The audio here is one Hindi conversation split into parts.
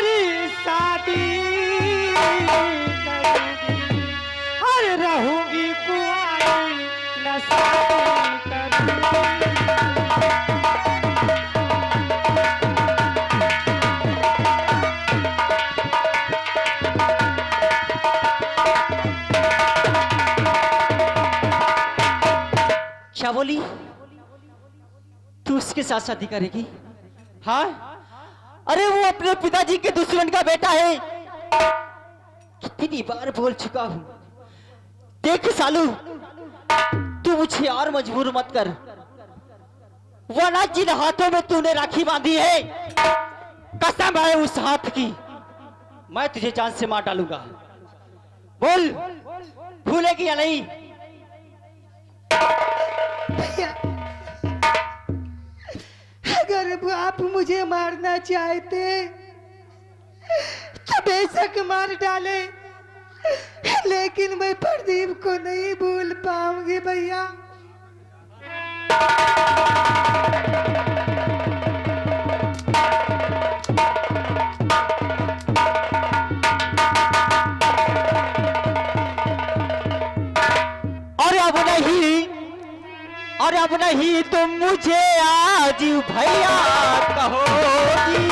तुम्हारी शादी करूंगी और रहूंगी कुंवारी न शादी करूंगी। क्या बोली? तू उसके साथ शादी करेगी? हाँ? अरे वो अपने पिताजी के दुश्मन का बेटा है। कितनी बार बोल चुका हूं। देख सालू, तू मुझे और मजबूर मत कर, वरना जिन हाथों में तूने राखी बांधी है, कसम है उस हाथ की, मैं तुझे जान से मार डालूंगा। बोल, भूलेगी या नहीं? अगर आप मुझे मारना चाहते तो बेशक मार डाले, लेकिन मैं प्रदीप को नहीं भूल पाऊंगी भैया। और अब नहीं तुम मुझे आज भैया कहोगी।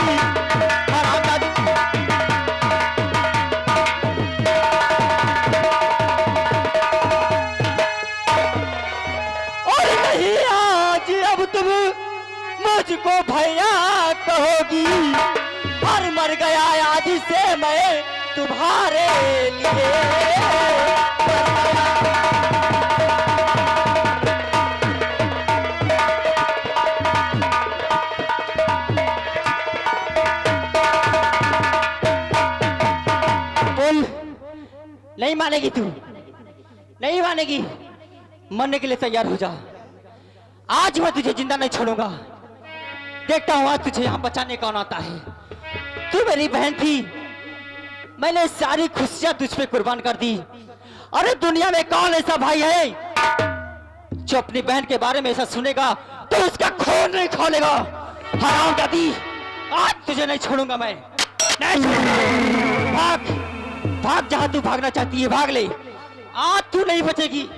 और नहीं आज अब तुम मुझको भैया कहोगी, और मर गया आज से मैं तुम्हारे लिए। नहीं मानेगी तू, नहीं मानेगी। मरने के लिए तैयार हो जा। आज मैं तुझे जिंदा नहीं छोड़ूंगा। देखता हूं आज तुझे यहां बचाने कौन आता है। तू मेरी बहन थी, मैंने सारी खुशियां तुझ पे कुर्बान कर दी। अरे दुनिया में कौन ऐसा भाई है जो अपनी बहन के बारे में ऐसा सुनेगा तो उसका खून नहीं खोलेगा। हरामजादी, आज तुझे नहीं छोड़ूंगा मैं, नहीं छोड़ूंगा। भाग भाग, जहां तू भागना चाहती है भाग ले, आज तू नहीं बचेगी।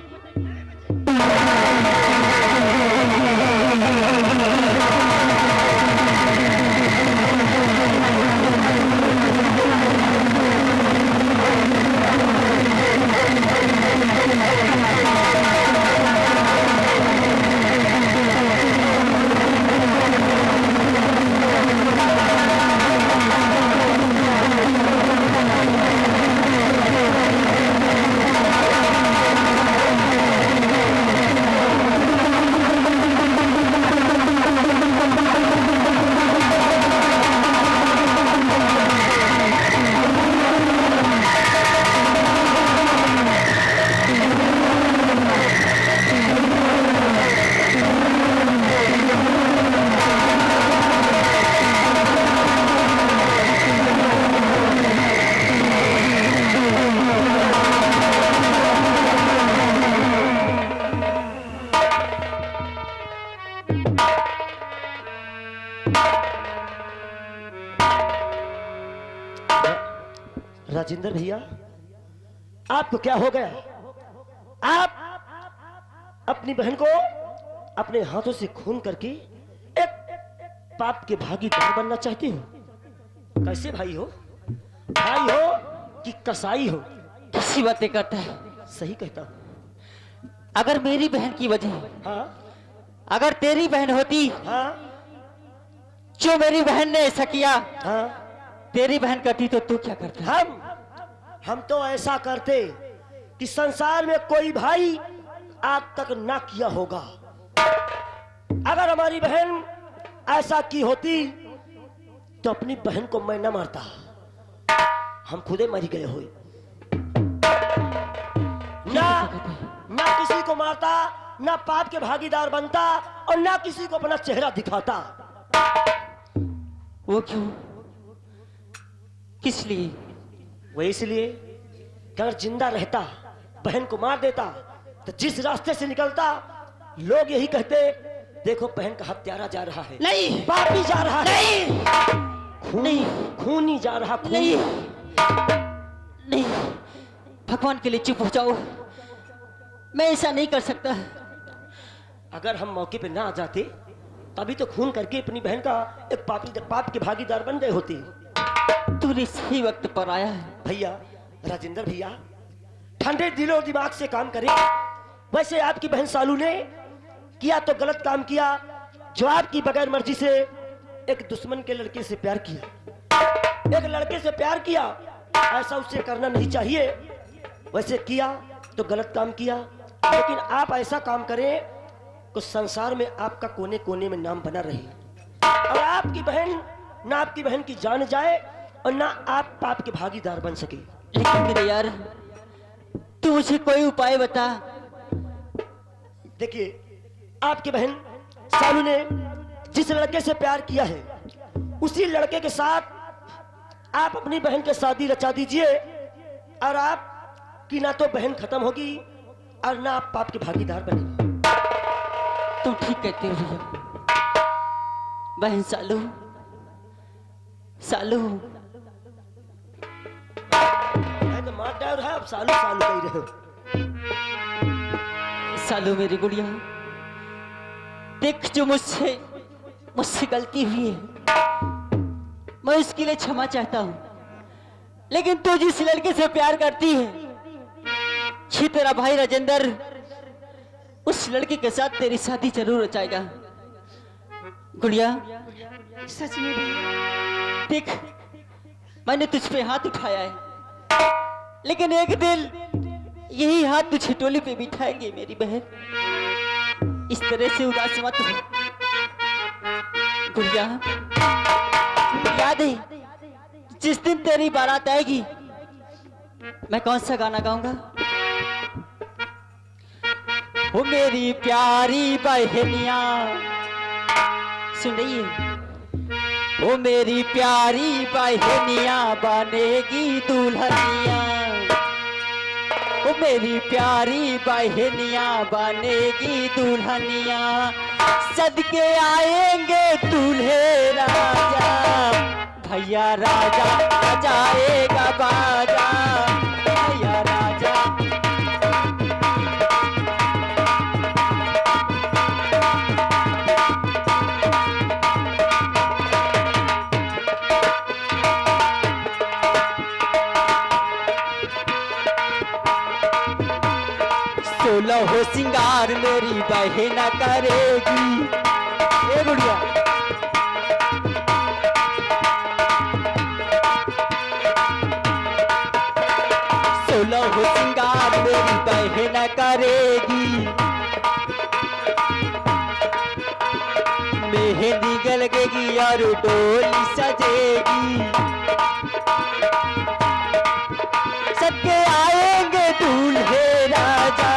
राजेंद्र भैया, आपको क्या हो गया? आप अपनी बहन को अपने हाथों से खून करके एक पाप के भागीदार बनना चाहते हो? कैसे भाई हो? भाई हो कि कसाई हो? कैसी बातें करता है? सही कहता हूं। अगर मेरी बहन की वजह, हाँ अगर तेरी बहन होती, हाँ जो मेरी बहन ने ऐसा किया, हाँ, तेरी बहन करती तो तू क्या करता? हम तो ऐसा करते कि संसार में कोई भाई आज तक ना किया होगा। अगर हमारी बहन ऐसा की होती तो अपनी बहन को मैं न मारता, हम खुदे मर गए हुए। ना किसी को मारता, ना पाप के भागीदार बनता, और ना किसी को अपना चेहरा दिखाता। वो क्यों? किस लिए? वो इसलिए कि अगर जिंदा रहता बहन को मार देता तो जिस रास्ते से निकलता लोग यही कहते, देखो बहन का हत्यारा जा रहा है, नहीं, पापी जा रहा है। नहीं, खून नहीं। खून ही जा रहा, खून। नहीं नहीं, भगवान के लिए चुप हो जाओ, मैं ऐसा नहीं कर सकता। अगर हम मौके पे ना आ जाते तभी तो खून करके अपनी बहन का एक पाप के भागीदार बन गए होते। तूने सही वक्त पर आया है। भैया, राजेंद्र भैया, ठंडे दिलो दिमाग से काम करें। वैसे आपकी बहन सालू ने किया तो गलत काम किया, जो आपकी बगैर मर्जी से एक दुश्मन के लड़के से प्यार किया, एक लड़के से प्यार किया, ऐसा उससे करना नहीं चाहिए। वैसे किया तो गलत काम किया, लेकिन आप ऐसा काम करें तो संसार में आपका कोने कोने में नाम बना रहे, और आपकी बहन ना आपकी बहन की जान जाए और ना आप पाप के भागीदार बन सके। लेकिन मेरे यार, तू मुझे कोई उपाय बता। देखिए, आपकी बहन सालू ने जिस लड़के से प्यार किया है, उसी लड़के के साथ आप अपनी बहन की शादी रचा दीजिए, और आपकी ना तो बहन खत्म होगी और ना आप पाप के भागीदार बनेंगे। तुम ठीक कहते हो भैया। बहन सालू, सालू, मैं तो मार डाल रहा है, अब सालू सालू कह रहे हो। सालू मेरी गुड़िया, देख जो मुझसे गलती हुई है, मैं उसके लिए क्षमा चाहता हूं, लेकिन तू जिस लड़के से प्यार करती है, ये तेरा भाई राजेंद्र उस लड़के के साथ तेरी शादी जरूर रचाएगा। गुड़िया, सच में भैया, देख मैंने तुझ पे हाथ उठाया है, लेकिन एक दिन यही हाथ तुझे टोली पे बिठाएंगे मेरी बहन। इस तरह से उदास मत हो गुड़िया। याद है जिस दिन तेरी बारात आएगी, मैं कौन सा गाना गाऊंगा? वो मेरी प्यारी बहनिया, सुन रही है? वो मेरी प्यारी बहनिया बनेगी दुल्हनिया, वो मेरी प्यारी बहनिया बनेगी दुल्हनिया, सदके आएंगे दूल्हे राजा, भैया राजा बजाएगा बाजा, भैया राजा। सोलह हो सिंगार मेरी बहन करेगी। ए बुढ़िया, सोलह हो सिंगार मेरी बहन करेगी, मेहंदी गलगेगी और डोली सजेगी, सबके आएंगे दूल्हे राजा,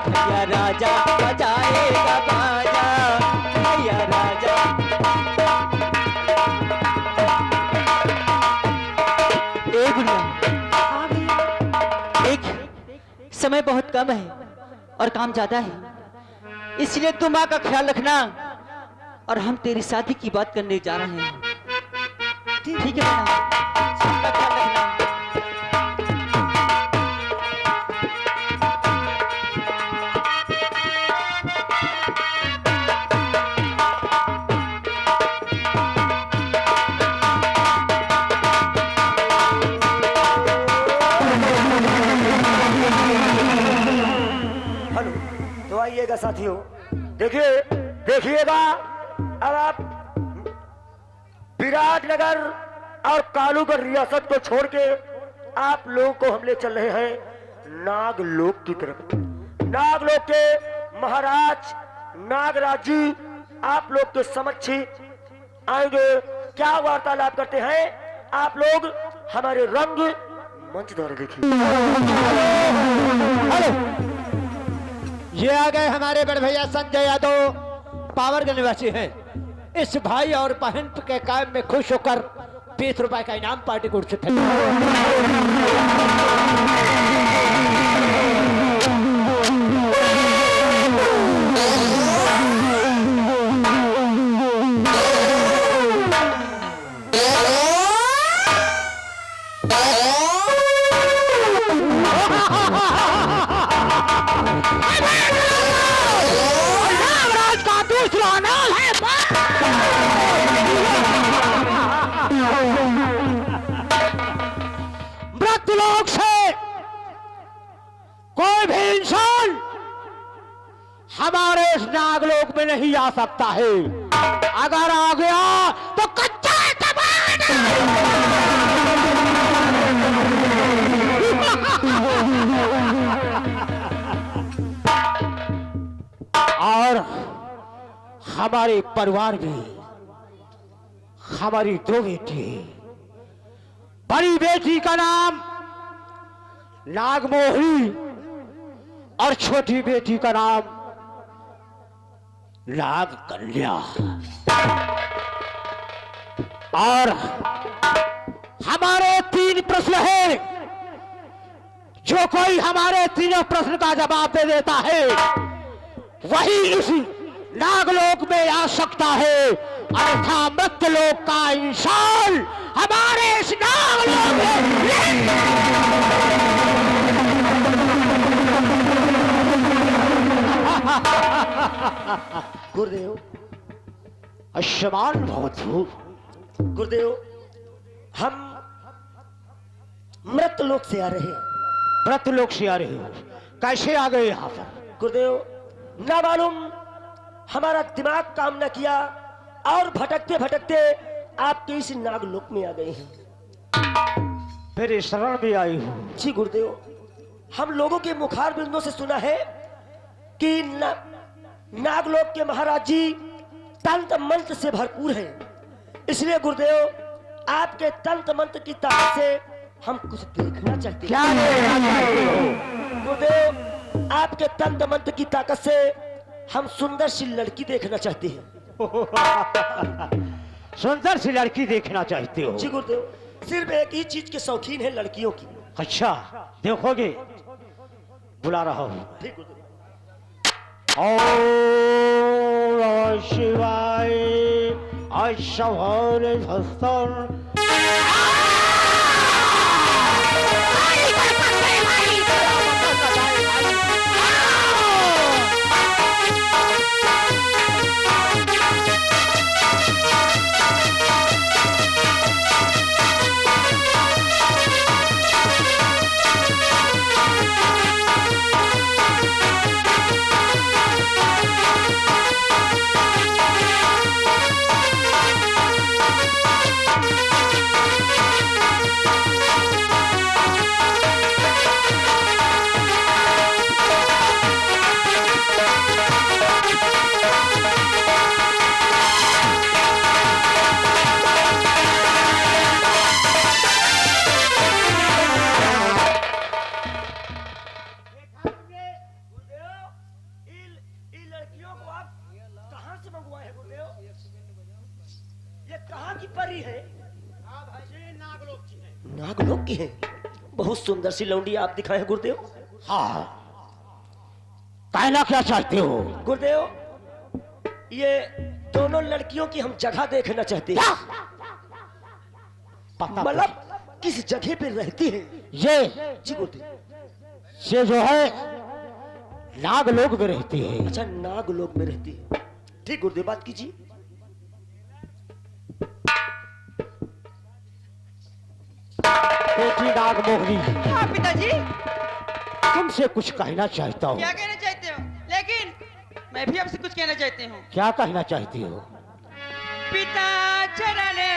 भैया राजा बजाएगा बाजा, भैया राजा। ए गुड़िया, हाँ भैया, देख समय बहुत कम है और काम ज्यादा है, इसलिए तुम माँ का ख्याल रखना, और हम तेरी शादी की बात करने जा रहे हैं। ठीक है बेटा, सबका ख्याल रखना। हेलो, तो आइएगा साथियों, देखिएगा, अब आप विराटनगर और कालूगढ़ रियासत को छोड़ के आप लोगों को हम ले चल रहे हैं नागलोक की तरफ। नागलोक के महाराज नागराज जी आप लोग के समक्ष आएंगे, क्या वार्तालाप करते हैं आप लोग हमारे रंग मंच द्वारा देखिए। ये आ गए हमारे बड़े भैया संजय यादव, पावर के निवासी हैं। इस भाई और बहन के काम में खुश होकर 20 रुपए का इनाम पार्टी को उचित है। नागराज का दूसरा नाम है मृत्युलोक से कोई भी इंसान हमारे इस नागलोक में नहीं आ सकता है। अगर आ गया तो कच्चा और हमारे परिवार में हमारी दो बेटी, बड़ी बेटी का नाम नागमोही और छोटी बेटी का नाम नाग कन्या। और हमारे 3 प्रश्न हैं। जो कोई हमारे तीनों प्रश्न का जवाब दे देता है वही इस नागलोक में आ सकता है, अन्यथा मृत्युलोक का इंसान हमारे इस नागलोक गुरुदेव, आयुष्मान भवतु। गुरुदेव, हम मृत्युलोक से आ रहे हैं। मृत्युलोक से आ रहे हो? कैसे आ गए यहाँ पर? गुरुदेव, ना मालूम हमारा दिमाग काम न किया और भटकते भटकते आपके इस नागलोक में आ गए हैं। फिर इस शरण में आई हूँ। जी गुरुदेव, हम लोगों के मुखार बिंदों से सुना है कि नागलोक के महाराज जी तंत्र मंत्र से भरपूर हैं। इसलिए गुरुदेव, आपके तंत्र मंत्र की ताकत से हम कुछ देखना चाहते हैं। क्या देखना चाहते हो? गुरुदेव, आपके तंत्र मंत्र की ताकत से हम सुंदर सी लड़की देखना चाहते हैं। सुंदर सी लड़की देखना चाहते हो? जी गुरुदेव, सिर्फ एक ही चीज के शौकीन है, लड़कियों की। अच्छा, देखोगे? बुला रहा हूँ। ठीक गुरुदेव। ओम नमः शिवाय। अशवरे भस्तर नागलोक की है। बहुत सुंदर सी लौंडी आप दिखाए हैं गुरुदेव। हाँ, कहना क्या चाहते हो? गुरुदेव, ये दोनों लड़कियों की हम जगह देखना चाहते हैं। मतलब किस जगह पे रहती है? ये जी गुरुदेव। ये जो है नागलोक में रहती है। अच्छा, नागलोक में रहती है। ठीक गुरुदेव, बात कीजिए। बेटी नागमोहिनी, हाँ पिताजी, तुमसे कुछ कहना चाहता हूँ। क्या कहना चाहते हो? लेकिन मैं भी आपसे कुछ कहना चाहती हूँ। क्या कहना चाहती हो? पिता चरण में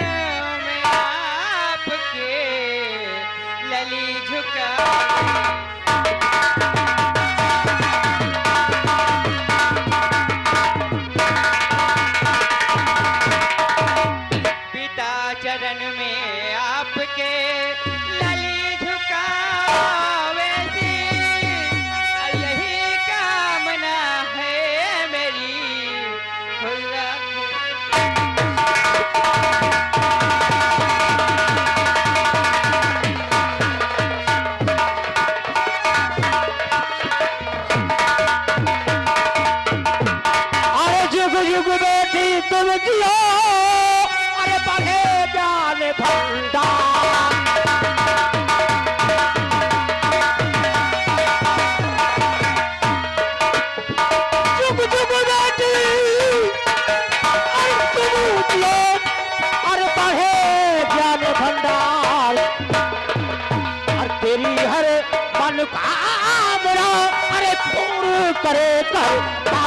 आपके लली झुका, पिता चरण में आपके लली झुकावे सी, यही कामना है मेरी खुदा। करे करता।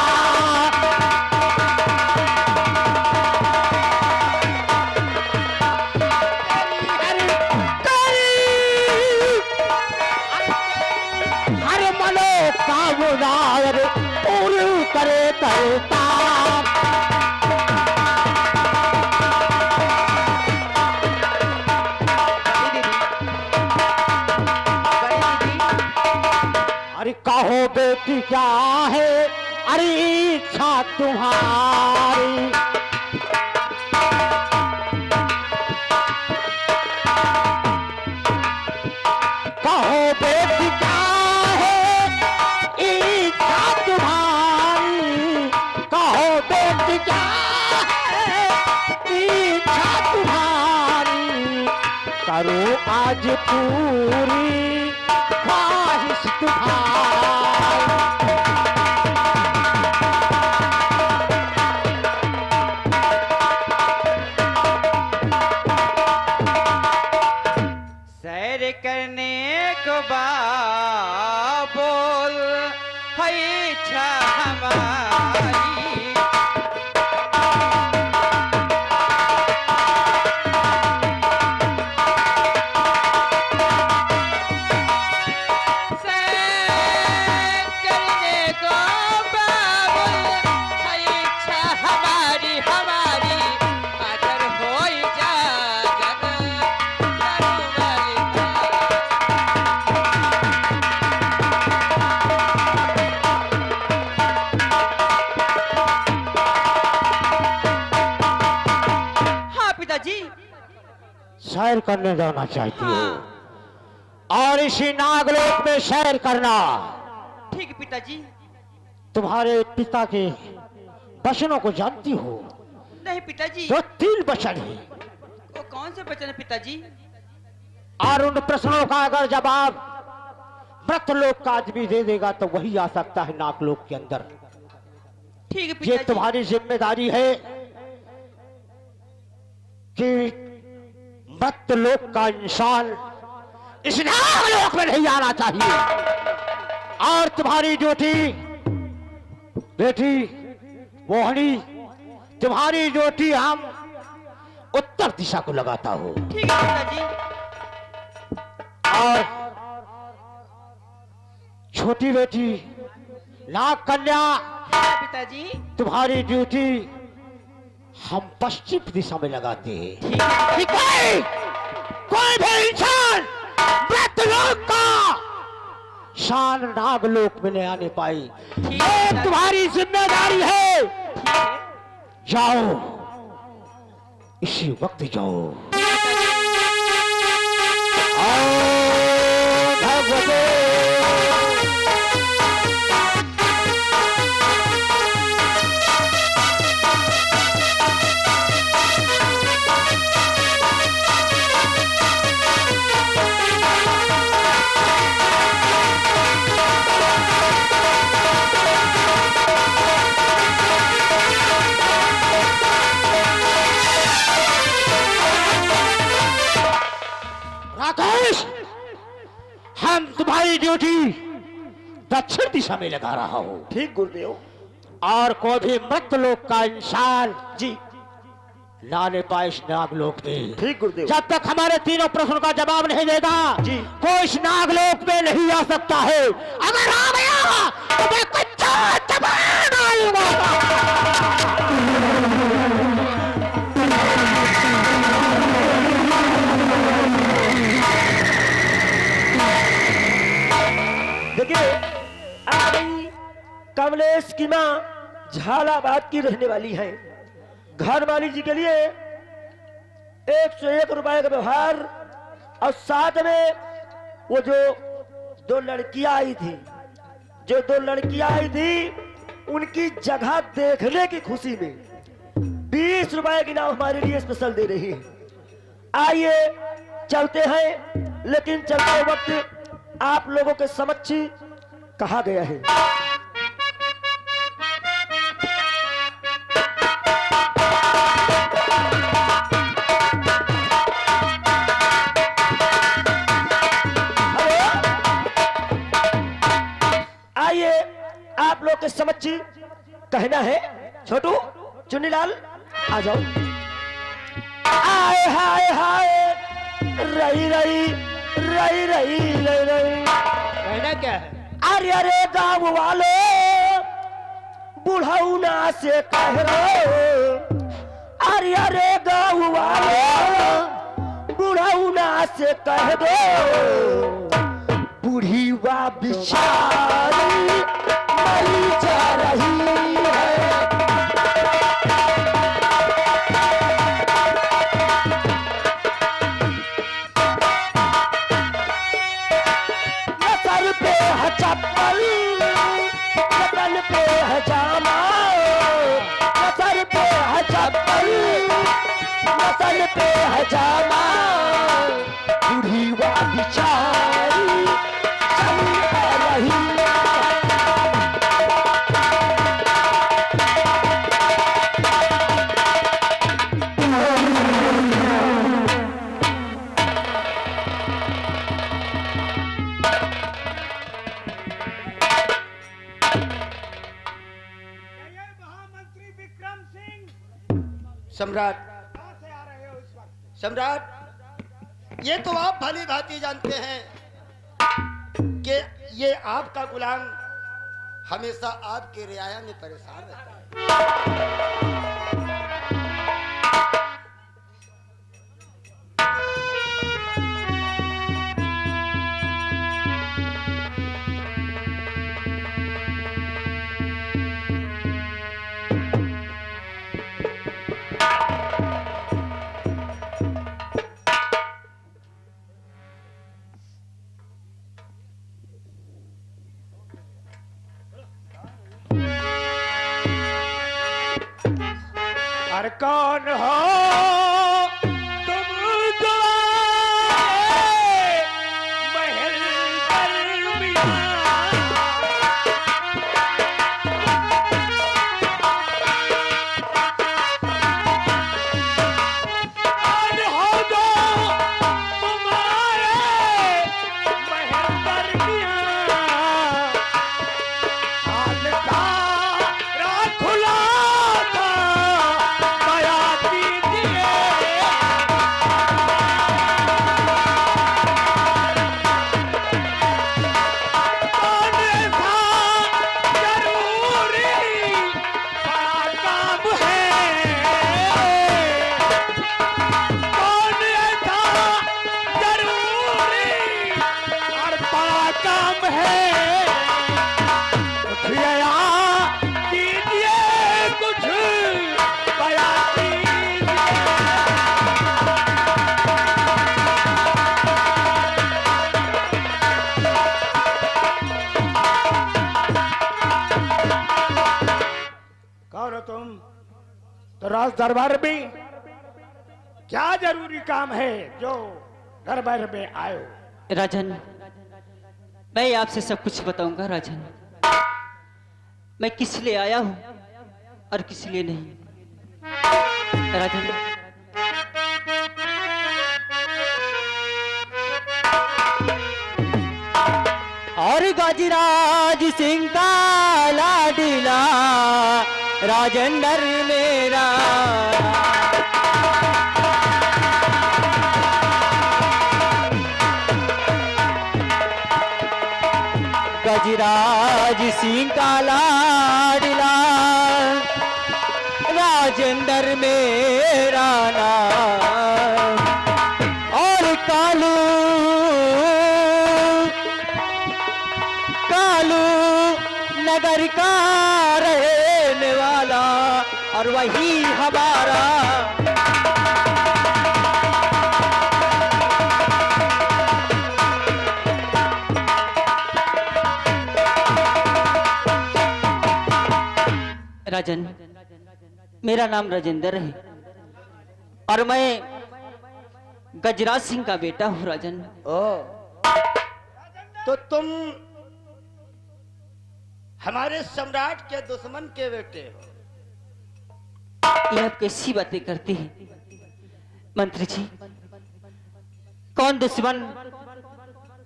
हर मनोकामना पूरी करे करता। अरे कहो बेटी क्या है अरे इच्छा तुम्हारी। कहो बेटी क्या है इच्छा तुम्हारी। कहो बेटी क्या है इच्छा तुम्हारी। करो आज पूरी ख्वाहिश तुम्हारी। सैर करने को बोल है इच्छा हमारी। सैर करने को बोल है इच्छा हमारी हमारी। अगर हो इजाजत हाँ पिताजी। सैर करने जाना चाहती हो और इसी नागलोक में सैर करना ठीक है पिताजी। तुम्हारे पिता के वचनों को जानती हो। नहीं पिताजी। जो 3 वचन है वो कौन से वचन है पिताजी? और उन प्रश्नों का अगर जवाब व्रतलोक का आदमी दे देगा तो वही आ सकता है नागलोक के अंदर। ठीक है ये पिताजी। तुम्हारी जिम्मेदारी है कि व्रतलोक का इंसान इस नागलोक में नहीं आना चाहिए। और तुम्हारी ड्यूटी बेटी मोहनी तुम्हारी ड्यूटी हम उत्तर दिशा को लगाता हो। ठीक है पिताजी। और छोटी बेटी नाग कन्या हाँ पिताजी। तुम्हारी ड्यूटी हम पश्चिम दिशा में लगाते हैं। ठीक है कि कोई भी इंसान व्रतलोक का शान नागलोक में नहीं आने पाई। ठीक ये है। तुम्हारी जिम्मेदारी है। ठीक है। जाओ इसी वक्त जाओ। ओम भगवते राकेश हम तुम्हारी ड्यूटी दक्षिण दिशा में लगा रहा हूं। ठीक गुरुदेव। और कोई भी मृतलोक का इंसान जी लाने पाए इस नागलोक में। ठीक गुरुदेव। जब तक हमारे तीनों प्रश्नों का जवाब नहीं देगा जी। कोई इस नागलोक में नहीं आ सकता है। अगर आ गया तो मैं कच्चा चबा डालूंगा। देखिए आ गई कमलेश की माँ झालाबाद की रहने वाली है। घर वाली जी के लिए 101 रुपए का व्यवहार और साथ में वो जो 2 लड़कियां आई थी उनकी जगह देखने की खुशी में 20 रुपए की नाम हमारे लिए स्पेशल दे रही है। आइए चलते हैं, लेकिन चलते वक्त आप लोगों के समक्ष कहा गया है। आइए आप लोग जी कहना है। छोटू चुन्नीलाल आ जाओ। आए हाय हाय रही रही रही रही रही रही। कहना क्या है? अरे अरे गाँव वाले बुढ़ौना से कह रो। अरे अरे गाँव वाले बुढ़ौना से कह दो बूढ़ी वा बिचारी मरी जा रही है। सर पे है चप्पल बदन पे है जामा। सर पे है चप्पल बदन पे है जामा। बूढ़ी वा बिचारी चल रही है। महामंत्री विक्रम सिंह। सम्राट, कहां से आ रहे हो इस वक्त? सम्राट, ये तो आप भली भांति जानते हैं कि ये आपका गुलाम हमेशा आपके रियाया में परेशान रहता है। और कौन हो तुम जो आए महल दरमियां। कौन हो जो तुम आए महल दरमियां। हाल तारा खुला था दया कीजिए। कौन ऐसा जरूरी बड़ा काम है। कौन ऐसा जरूरी और बड़ा काम है। उठिया कीजिए कुछ बया कीजिए। कौन हो तुम? तो राज दरबार में क्या जरूरी काम है जो दरबार में आए हो? राजन, मैं आपसे सब कुछ बताऊंगा राजन। मैं किस लिए आया हूं और किस लिए नहीं। राजन, और गाजीराज सिंह का लाडीला राजेंद्र मेरा। गजराज सिंह का लाडला राजेंद्र मेरा नाम। और कालू कालू नगर का रहने वाला और वही हमारा। राजन, मेरा नाम राजेंद्र है और मैं गजराज सिंह का बेटा हूँ राजन। ओ, तो तुम हमारे सम्राट के दुश्मन के बेटे हो। ये आप कैसी बातें करते हैं मंत्री जी? कौन दुश्मन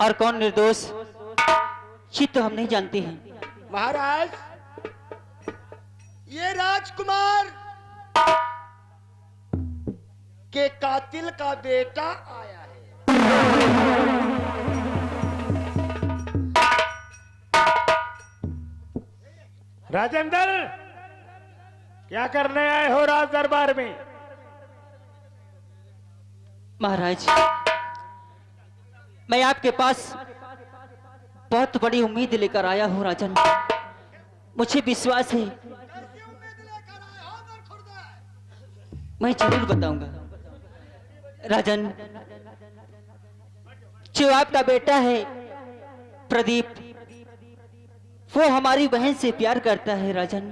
और कौन निर्दोष ये तो हम नहीं जानते हैं। महाराज, ये राजकुमार के कातिल का बेटा आया है। राजेंद्र, क्या करने आए हो राज दरबार में? महाराज, मैं आपके पास बहुत बड़ी उम्मीद लेकर आया हूं राजन। मुझे विश्वास है, मैं जरूर बताऊंगा। राजन, जो आपका बेटा है प्रदीप, वो हमारी बहन से प्यार करता है राजन।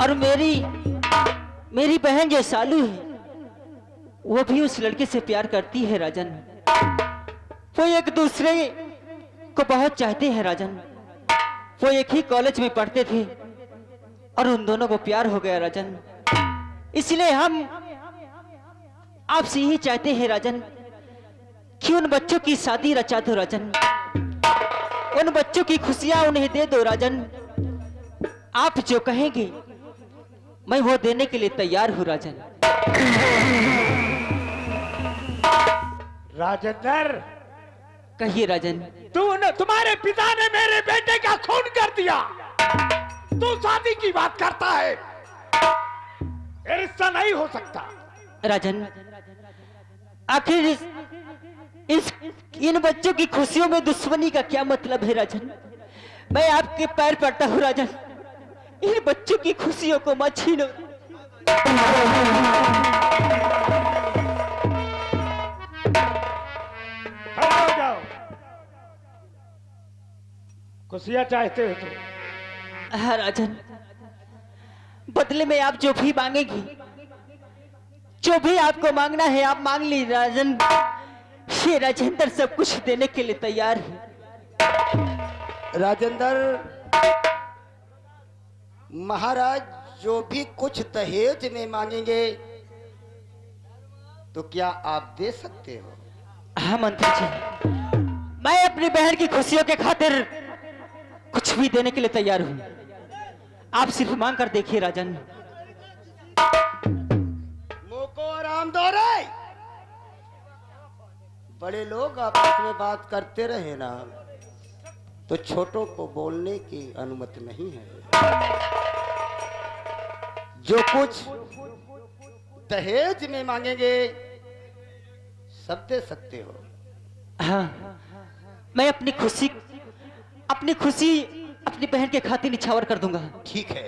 और मेरी बहन जो सालू है, वो भी उस लड़के से प्यार करती है राजन। वो एक दूसरे को बहुत चाहते हैं राजन। वो एक ही कॉलेज में पढ़ते थे और उन दोनों को प्यार हो गया राजन। इसलिए हम आपसे यही चाहते हैं राजन कि उन बच्चों की शादी रचा दो राजन। उन बच्चों की खुशियां उन्हें दे दो राजन। आप जो कहेंगे मैं वो देने के लिए तैयार हूं राजन। राजेंद्र, कहिए राजन। तुम्हारे पिता ने मेरे बेटे का खून कर दिया, तू शादी की बात करता है? ये रिश्ता नहीं हो सकता। राजन, आखिर इन बच्चों की खुशियों में दुश्मनी का क्या मतलब है राजन? मैं आपके पैर पड़ता हूं राजन, इन बच्चों की खुशियों को मत छीनो। खड़े हो जाओ। खुशियां चाहते हो तो? हाँ राजन, बदले में आप जो भी मांगेगी, जो भी आपको मांगना है आप मांग ली राजन। ये राजेंद्र सब कुछ देने के लिए तैयार है। राजेंद्र, महाराज जो भी कुछ दहेज में मांगेंगे तो क्या आप दे सकते हो? हाँ मंत्री जी, मैं अपनी बहन की खुशियों के खातिर कुछ भी देने के लिए तैयार हूं। आप सिर्फ मांग कर देखिए राजन। मुंह को आराम दो रे। बड़े लोग आपस में बात करते रहे ना तो छोटों को बोलने की अनुमति नहीं है। जो कुछ दहेज में मांगेंगे सब दे सकते हो। हाँ, मैं अपनी खुशी अपनी बहन के खातिर निछावर कर दूंगा। ठीक है,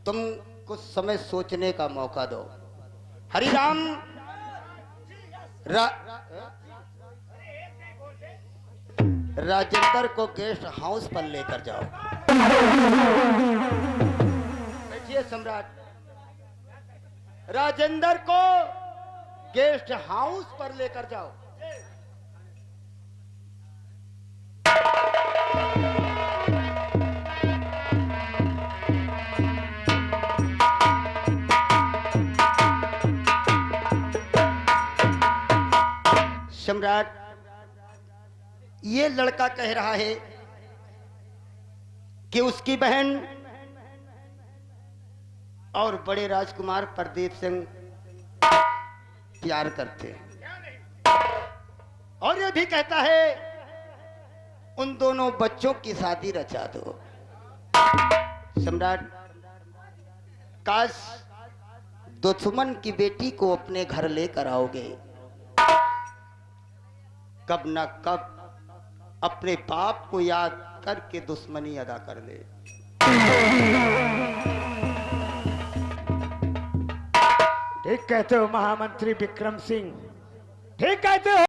तुम कुछ समय सोचने का मौका दो। हरिराम, राजेंद्र को गेस्ट हाउस पर लेकर जाओ। बैठिए सम्राट। राजेंद्र को गेस्ट हाउस पर लेकर जाओ। सम्राट, ये लड़का कह रहा है कि उसकी बहन और बड़े राजकुमार प्रदीप सिंह प्यार करते हैं, और ये भी कहता है उन दोनों बच्चों की शादी रचा दो। सम्राट, काश दुश्मन की बेटी को अपने घर लेकर आओगे, कब न कब अपने बाप को याद करके दुश्मनी अदा कर ले। ठीक कहते हो महामंत्री विक्रम सिंह, ठीक कहते हो।